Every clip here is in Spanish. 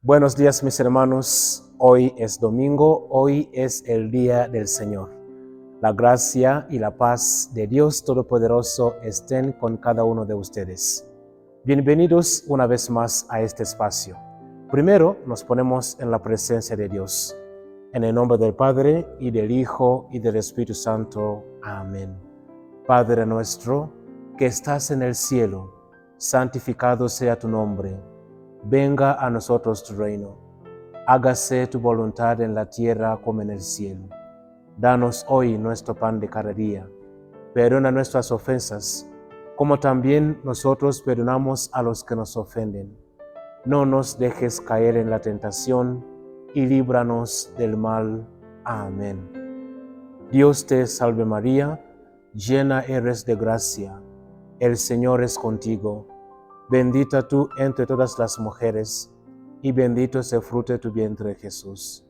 Buenos días, mis hermanos. Hoy es domingo, hoy es el día del Señor. La gracia y la paz de Dios Todopoderoso estén con cada uno de ustedes. Bienvenidos una vez más a este espacio. Primero nos ponemos en la presencia de Dios. En el nombre del Padre, y del Hijo, y del Espíritu Santo. Amén. Padre nuestro, que estás en el cielo, santificado sea tu nombre. Venga a nosotros tu reino. Hágase tu voluntad en la tierra como en el cielo. Danos hoy nuestro pan de cada día. Perdona nuestras ofensas, como también nosotros perdonamos a los que nos ofenden. No nos dejes caer en la tentación, y líbranos del mal. Amén. Dios te salve María, llena eres de gracia. El Señor es contigo. Bendita tú entre todas las mujeres, y bendito es el fruto de tu vientre, Jesús.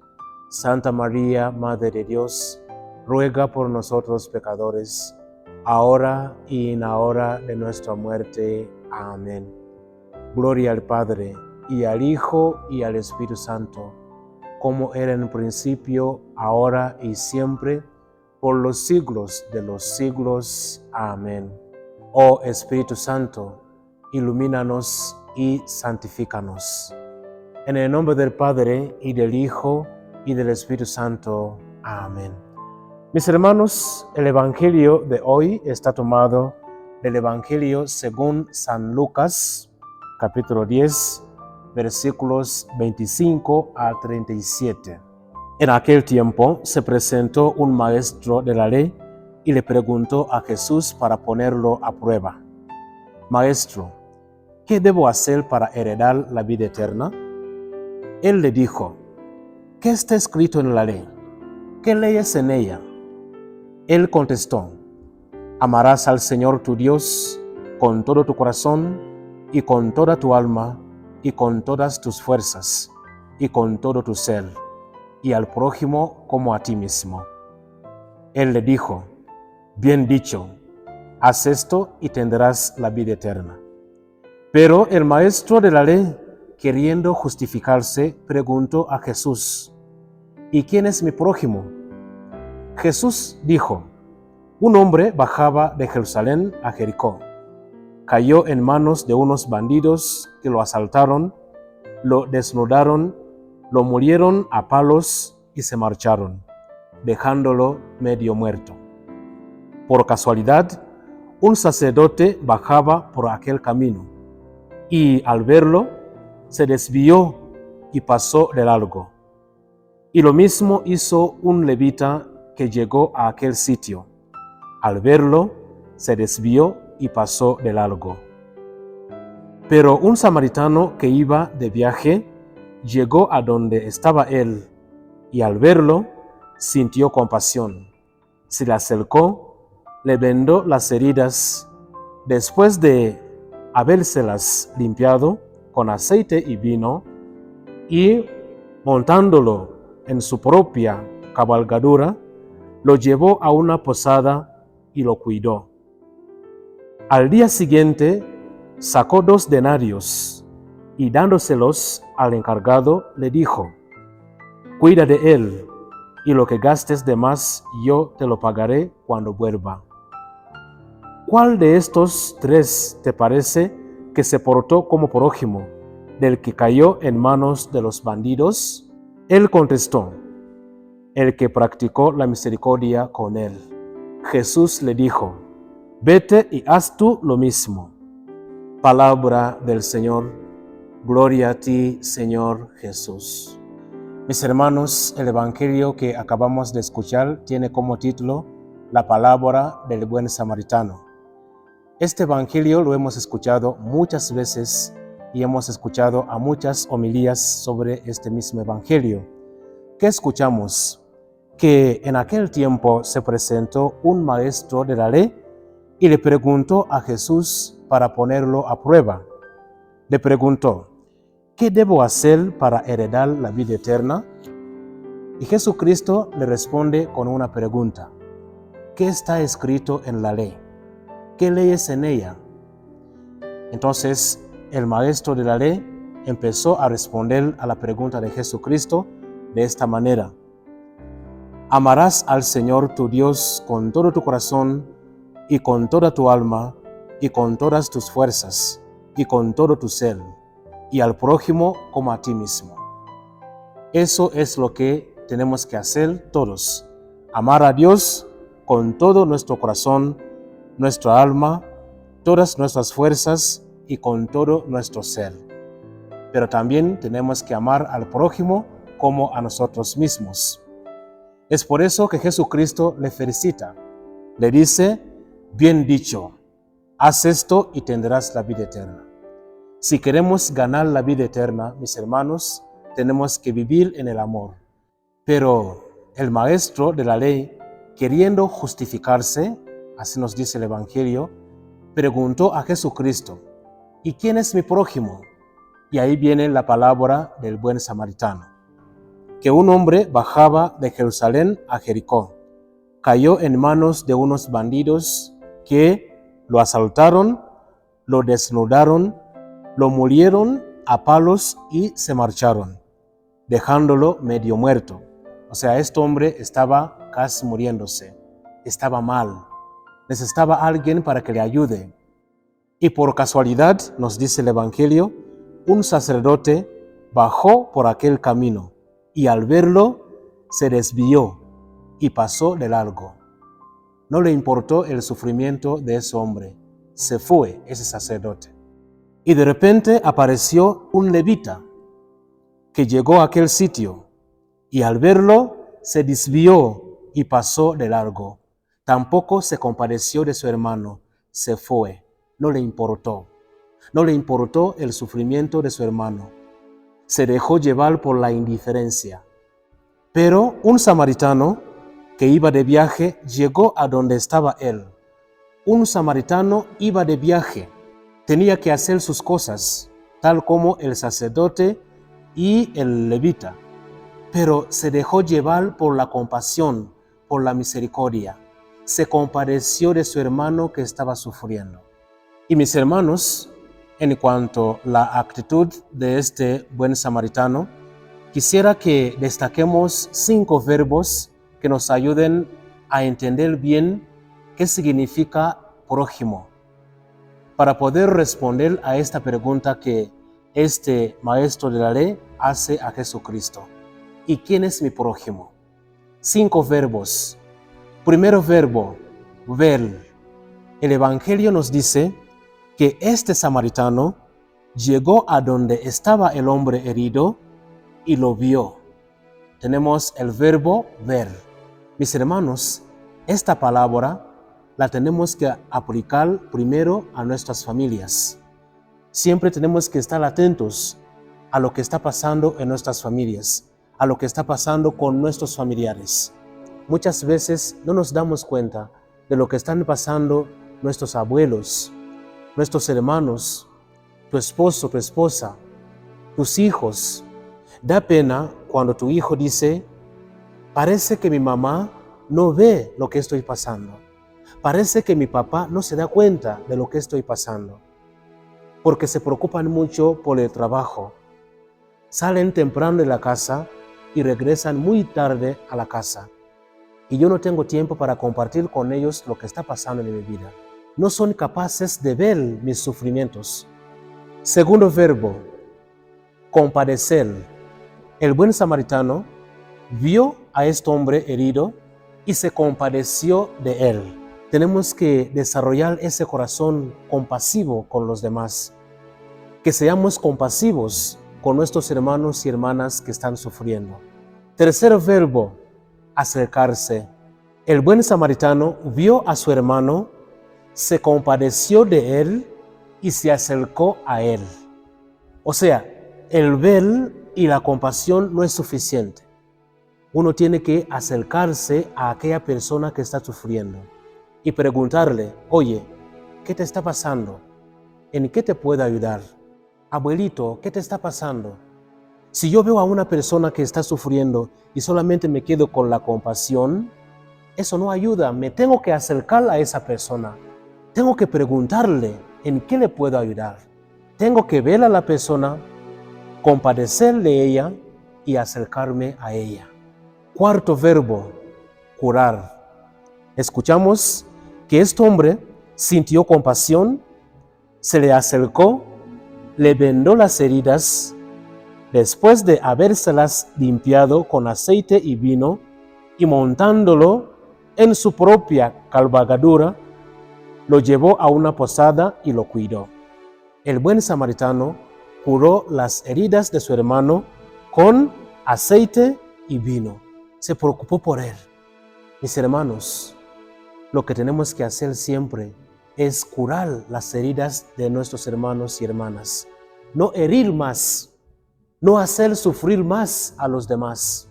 Santa María, Madre de Dios, ruega por nosotros pecadores, ahora y en la hora de nuestra muerte. Amén. Gloria al Padre, y al Hijo, y al Espíritu Santo, como era en el principio, ahora y siempre, por los siglos de los siglos. Amén. Oh Espíritu Santo, ilumínanos y santifícanos. En el nombre del Padre, y del Hijo, y del Espíritu Santo. Amén. Mis hermanos, el Evangelio de hoy está tomado del Evangelio según San Lucas, capítulo 10, versículos 25 a 37. En aquel tiempo se presentó un maestro de la ley y le preguntó a Jesús para ponerlo a prueba: Maestro, ¿qué debo hacer para heredar la vida eterna? Él le dijo: ¿Qué está escrito en la ley? ¿Qué lees en ella? Él contestó: Amarás al Señor tu Dios con todo tu corazón, y con toda tu alma, y con todas tus fuerzas, y con todo tu ser, y al prójimo como a ti mismo. Él le dijo: Bien dicho, haz esto y tendrás la vida eterna. Pero el maestro de la ley, queriendo justificarse, preguntó a Jesús: ¿Y quién es mi prójimo? Jesús dijo: Un hombre bajaba de Jerusalén a Jericó. Cayó en manos de unos bandidos que lo asaltaron, lo desnudaron, lo murieron a palos y se marcharon, dejándolo medio muerto. Por casualidad, un sacerdote bajaba por aquel camino, y al verlo, se desvió y pasó de largo. Y lo mismo hizo un levita que llegó a aquel sitio. Al verlo, se desvió y pasó de largo. Pero un samaritano que iba de viaje llegó a donde estaba él, y al verlo, sintió compasión. Se le acercó, le vendó las heridas. Después de habérselas limpiado con aceite y vino, y montándolo en su propia cabalgadura, lo llevó a una posada y lo cuidó. Al día siguiente sacó 2 denarios y dándoselos al encargado le dijo: Cuida de él, y lo que gastes de más yo te lo pagaré cuando vuelva. ¿Cuál de estos 3 te parece que se portó como prójimo del que cayó en manos de los bandidos? Él contestó: el que practicó la misericordia con él. Jesús le dijo: Vete y haz tú lo mismo. Palabra del Señor. Gloria a ti, Señor Jesús. Mis hermanos, el Evangelio que acabamos de escuchar tiene como título La palabra del buen samaritano. Este Evangelio lo hemos escuchado muchas veces y hemos escuchado a muchas homilías sobre este mismo Evangelio. ¿Qué escuchamos? Que en aquel tiempo se presentó un maestro de la ley y le preguntó a Jesús para ponerlo a prueba. Le preguntó: ¿qué debo hacer para heredar la vida eterna? Y Jesucristo le responde con una pregunta: ¿qué está escrito en la ley? ¿Qué lees en ella? Entonces el maestro de la ley empezó a responder a la pregunta de Jesucristo de esta manera: amarás al Señor tu Dios con todo tu corazón y con toda tu alma y con todas tus fuerzas y con todo tu ser, y al prójimo como a ti mismo. Eso es lo que tenemos que hacer todos: amar a Dios con todo nuestro corazón, nuestra alma, todas nuestras fuerzas y con todo nuestro ser. Pero también tenemos que amar al prójimo como a nosotros mismos. Es por eso que Jesucristo le felicita. Le dice: bien dicho, haz esto y tendrás la vida eterna. Si queremos ganar la vida eterna, mis hermanos, tenemos que vivir en el amor. Pero el maestro de la ley, queriendo justificarse, así nos dice el Evangelio, preguntó a Jesucristo: ¿y quién es mi prójimo? Y ahí viene la palabra del buen samaritano. Que un hombre bajaba de Jerusalén a Jericó, cayó en manos de unos bandidos que lo asaltaron, lo desnudaron, lo molieron a palos y se marcharon, dejándolo medio muerto. O sea, este hombre estaba casi muriéndose, estaba mal, necesitaba a alguien para que le ayude. Y por casualidad, nos dice el Evangelio, un sacerdote bajó por aquel camino y al verlo se desvió y pasó de largo. No le importó el sufrimiento de ese hombre, se fue ese sacerdote. Y de repente apareció un levita que llegó a aquel sitio y al verlo se desvió y pasó de largo. Tampoco se compadeció de su hermano, se fue, no le importó. No le importó el sufrimiento de su hermano. Se dejó llevar por la indiferencia. Pero un samaritano que iba de viaje llegó a donde estaba él. Un samaritano iba de viaje. Tenía que hacer sus cosas, tal como el sacerdote y el levita. Pero se dejó llevar por la compasión, por la misericordia. Se compadeció de su hermano que estaba sufriendo. Y mis hermanos, en cuanto a la actitud de este buen samaritano, quisiera que destaquemos 5 verbos que nos ayuden a entender bien qué significa prójimo, para poder responder a esta pregunta que este maestro de la ley hace a Jesucristo. ¿Y quién es mi prójimo? 5 verbos. Primero verbo, ver. El Evangelio nos dice que este samaritano llegó a donde estaba el hombre herido y lo vio. Tenemos el verbo ver. Mis hermanos, esta palabra la tenemos que aplicar primero a nuestras familias. Siempre tenemos que estar atentos a lo que está pasando en nuestras familias, a lo que está pasando con nuestros familiares. Muchas veces no nos damos cuenta de lo que están pasando nuestros abuelos, nuestros hermanos, tu esposo, tu esposa, tus hijos. Da pena cuando tu hijo dice: parece que mi mamá no ve lo que estoy pasando. Parece que mi papá no se da cuenta de lo que estoy pasando. Porque se preocupan mucho por el trabajo. Salen temprano de la casa y regresan muy tarde a la casa. Y yo no tengo tiempo para compartir con ellos lo que está pasando en mi vida. No son capaces de ver mis sufrimientos. Segundo verbo, compadecer. El buen samaritano vio a este hombre herido y se compadeció de él. Tenemos que desarrollar ese corazón compasivo con los demás. Que seamos compasivos con nuestros hermanos y hermanas que están sufriendo. Tercer verbo, acercarse. El buen samaritano vio a su hermano, se compadeció de él y se acercó a él. O sea, el ver y la compasión no es suficiente. Uno tiene que acercarse a aquella persona que está sufriendo y preguntarle: oye, ¿qué te está pasando? ¿En qué te puedo ayudar? Abuelito, ¿qué te está pasando? Si yo veo a una persona que está sufriendo y solamente me quedo con la compasión, eso no ayuda. Me tengo que acercar a esa persona. Tengo que preguntarle en qué le puedo ayudar. Tengo que ver a la persona compadecer de ella y acercarme a ella. Cuarto verbo, curar. Escuchamos que este hombre sintió compasión, se le acercó, le vendó las heridas, después de habérselas limpiado con aceite y vino, y montándolo en su propia cabalgadura, lo llevó a una posada y lo cuidó. El buen samaritano curó las heridas de su hermano con aceite y vino. Se preocupó por él. Mis hermanos, lo que tenemos que hacer siempre es curar las heridas de nuestros hermanos y hermanas. No herir más, no hacer sufrir más a los demás.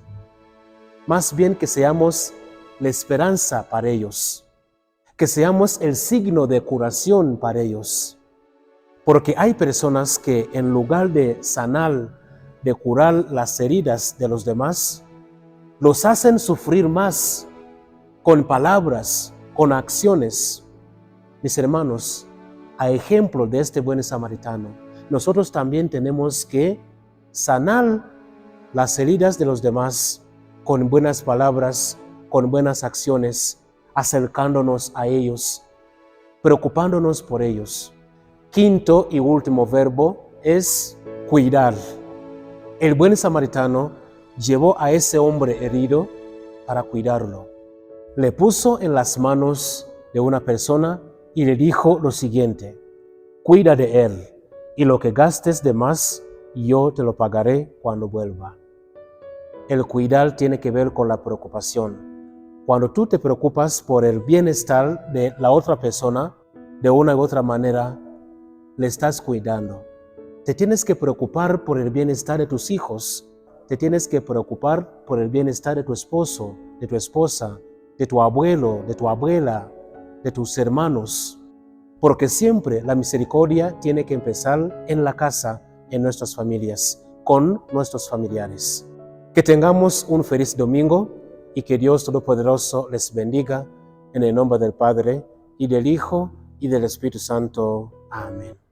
Más bien que seamos la esperanza para ellos, que seamos el signo de curación para ellos. Porque hay personas que en lugar de sanar, de curar las heridas de los demás, los hacen sufrir más con palabras, con acciones. Mis hermanos, a ejemplo de este buen samaritano, nosotros también tenemos que sanar las heridas de los demás con buenas palabras, con buenas acciones, acercándonos a ellos, preocupándonos por ellos. Quinto y último verbo es cuidar. El buen samaritano llevó a ese hombre herido para cuidarlo. Le puso en las manos de una persona y le dijo lo siguiente: cuida de él, y lo que gastes de más, yo te lo pagaré cuando vuelva. El cuidar tiene que ver con la preocupación. Cuando tú te preocupas por el bienestar de la otra persona, de una u otra manera, le estás cuidando. Te tienes que preocupar por el bienestar de tus hijos. Te tienes que preocupar por el bienestar de tu esposo, de tu esposa, de tu abuelo, de tu abuela, de tus hermanos. Porque siempre la misericordia tiene que empezar en la casa, en nuestras familias, con nuestros familiares. Que tengamos un feliz domingo y que Dios Todopoderoso les bendiga en el nombre del Padre, y del Hijo, y del Espíritu Santo. Amén.